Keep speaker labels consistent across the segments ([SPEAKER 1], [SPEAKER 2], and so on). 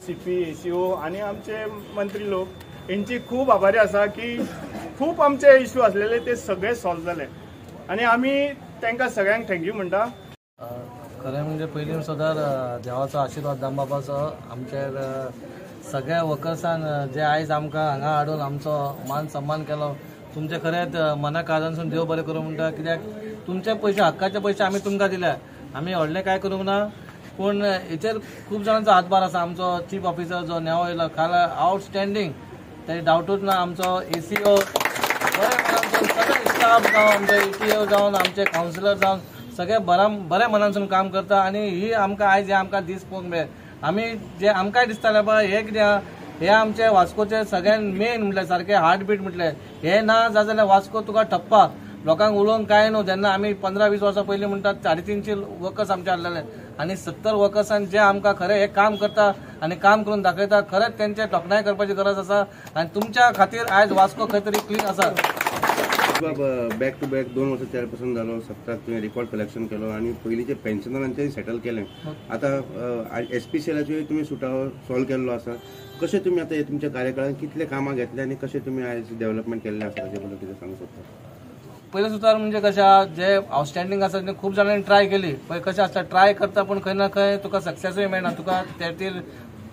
[SPEAKER 1] CP ACO आणि आमचे मंत्री लोक यांची खूप आभारी असा की खूप आमचे इश्यू असलेले ते सगळे सॉल्व झाले आणि आम्ही त्यांना सगळ्यांक थँक्यू म्हणटा।
[SPEAKER 2] खरें म्हणजे पयलीं सदां देवाचो आशिर्वाद दामबाबाचो आमचेर सगळ्या वर्कर्सान जे आयज आमकां हांगा हाडून आमचो मान सन्मान केलो तुमचे खरेंच मना काळजानसून देव बरें करूं म्हणटा। कित्याक तुमचे पयशे हक्काचे पयशे आमी तुमकां दिल्या, आमी व्हडलें कांय करूंक ना, पूण हेचेर खूब जाणांचो हातभार आसा। आमचो चीफ ऑफिसर जो नेवो येयलो काल आउटस्टँडींग, ते डावटूच ना। आमचो एसीओ बरे मनानसून सगळे स्टाफ जावन आमचे ETO जावन आमचे कावन्सिलर जावन सगळे बऱ्या मनानसून काम करता आणि ही आमकां आयज हे आमकां दीस पळोवंक मेळ। आमी जे आमकांय दिसतालें पळय हे कित्याक हे आमचे वास्कोचे सगळ्यान मेन म्हटल्यार सारखे हार्टबीट म्हटल्यार हे ना जाल्यार वास्को तुका ठप्पा, लोकांक उलोवंक काय न्हू। जेन्ना आमी 15-20 वर्सां पयलीं म्हणटात 350 वर्कर्स आमचे हाडलेले आनी 70 वर्कर्सान जे आमकां खरें हे काम करता आनी काम करून दाखयता, खरेंच तेंचे तोखणाय करपाची गरज आसा आनी तुमच्या खातीर आयज वास्को खंय तरी क्लीन आसा।
[SPEAKER 3] बॅक टू बॅक 2 वर्सां चेअरपर्सन जालो, 17 तुवें रिकॉर्ड कलेक्शन केलो आणि पयलींचे पेन्शनरांचें सेटल केलें। आतां SPCLाच्यो तुमी सुटावो सॉल्व केल्लो आसा। कशें तुमी आतां हे तुमच्या कार्यकाळांत कितले कामां घेतले आनी कशें तुमी आयज डेव्हलपमेंट केल्लें आसा ताचे बद्दल कितें सांगूंक सोदता?
[SPEAKER 2] पयले सुतार म्हणजे कशें जे आउटस्टँडींग आसा ते खूब जाणांनी ट्राय केली, पण कशें आसता ट्राय करता पूण खंय ना खंय तुका सक्सेसूय मेळना, तुका त्या खातीर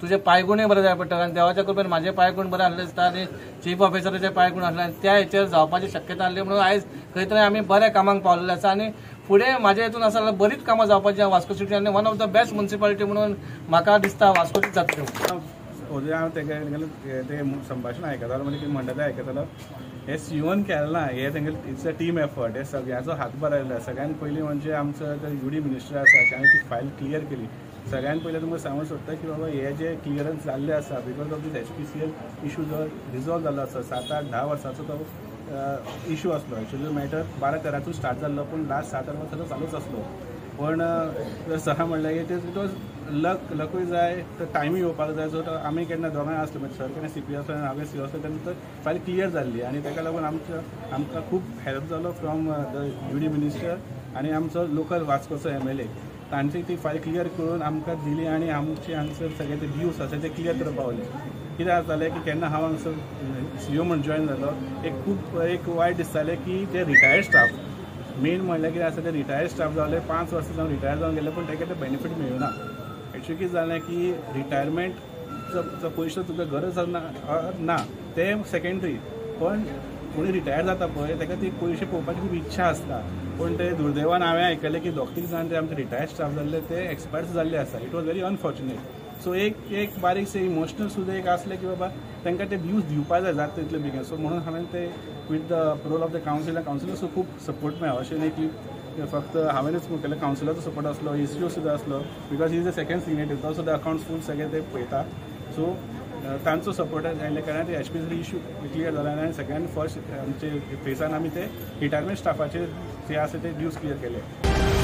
[SPEAKER 2] तुजे पांयगुणय बरे जाय पडटा। आनी देवाच्या कृपेन म्हाजे पांयगुण बरे आसले दिसता आनी चीफ ऑफिसराचे पांयगुण आसले आनी त्या हेचेर जावपाची शक्यता आसली म्हणून आयज खंय तरी आमी बऱ्या कामाक पावलेले आसा आनी फुडें म्हाज्या हितून आसा जाल्यार बरीच कामां जावपाची वास्को सिटी आनी one of the best municipality म्हणून म्हाका दिसता वास्कोचीच जातली।
[SPEAKER 1] हांव ते संभाशण आयकतालो म्हणजे म्हणटा ते आयकतालो हे सीओन केलें ना, हे तेंगे इट्स अ टीम एफर्ट, हे सगळ्यांचो हातभार आयला। सगळ्यान पयलीं म्हणजे आमचो UD मिनिस्टर आसा ताणें ती फायल क्लियर केली। सगळ्यान पयलीं तुमकां सांगूंक सोदता की बाबा हे जे क्लियरन्स जाल्ले आसा because of this SPCL issue जो रिजॉल्व जाल्लो आसा 7-8-10 वर्सांचो तो इशू आसलो। एक्चुअली मॅटर 12-13 स्टार्ट जाल्लो पूण लास्ट 7-8 वर्सांचो चालूच आसलो। पण सहा म्हणल्यार इट वॉज लकूय जाय, तर टायमीय येवपाक जाय। सो आमी केन्ना दोगांय आसलो म्हणजे सर केन्ना CP आसलो आनी हांवें CO आसलो तेन्ना फायल क्लियर जाल्ली आनी ताका लागून आमकां खूब हेल्प जालो फ्रॉम द UD मिनिस्टर आनी आमचो लोकल वास्कोचो MLA। तांची ती फायल क्लियर करून आमकां दिली आनी आमचे हांगसर सगळे ते ड्यूज आसा ते क्लियर करपाक पावले। कित्याक जालें की केन्ना हांव हांगसर CO म्हणून जॉयन जालो एक वायट दिसतालें की जे रिटायर्ड स्टाफ मेन म्हणल्यार कितें आसा ते रिटायर्ड स्टाफ जाले 5 वर्सां जावन रिटायर जावन गेले पूण ताका ते बेनिफीट मेळूना। एक्चुअली कितें जालें की रिटायरमेंटचो पयशे तुका गरज ना ते सेकेंडरी, पण कोणी रिटायर जाता पळय ताका ती पयशे पळोवपाची खूब इच्छा आसता। पूण ते दुर्दैवान हांवें आयकलें की 2-3 जाण ते आमचे रिटायर्ड स्टाफ जाल्ले ते एक्सपायर्ड जाल्ले आसा। It was very unfortunate. So एक बारीकशें इमोशनल सुद्दां एक आसलें की बाबा तांकां ते ड्यूज दिवपा जाय जाता तितले बेगीन। सो म्हणून हांवें ते with the role of the councillor खूब सपोर्ट मेळ्ळो। अशें न्ही की फक्त हांवेंच केलें, कावन्सिलराचो सपोर्ट आसलो, ECO सुद्दां आसलो because he is the second signatory, तो सुद्दां अकाउंट्स फूल सगळे ते पळयता। सो तांचो सपोर्ट आयिल्ल्या कारणान ते SPCL इशू क्लियर जाला आनी सगळ्यांनी फर्स्ट आमचे फेसान आमी ते रिटायरमेंट स्टाफाचे जे आसा ते ड्यूज क्लियर केले।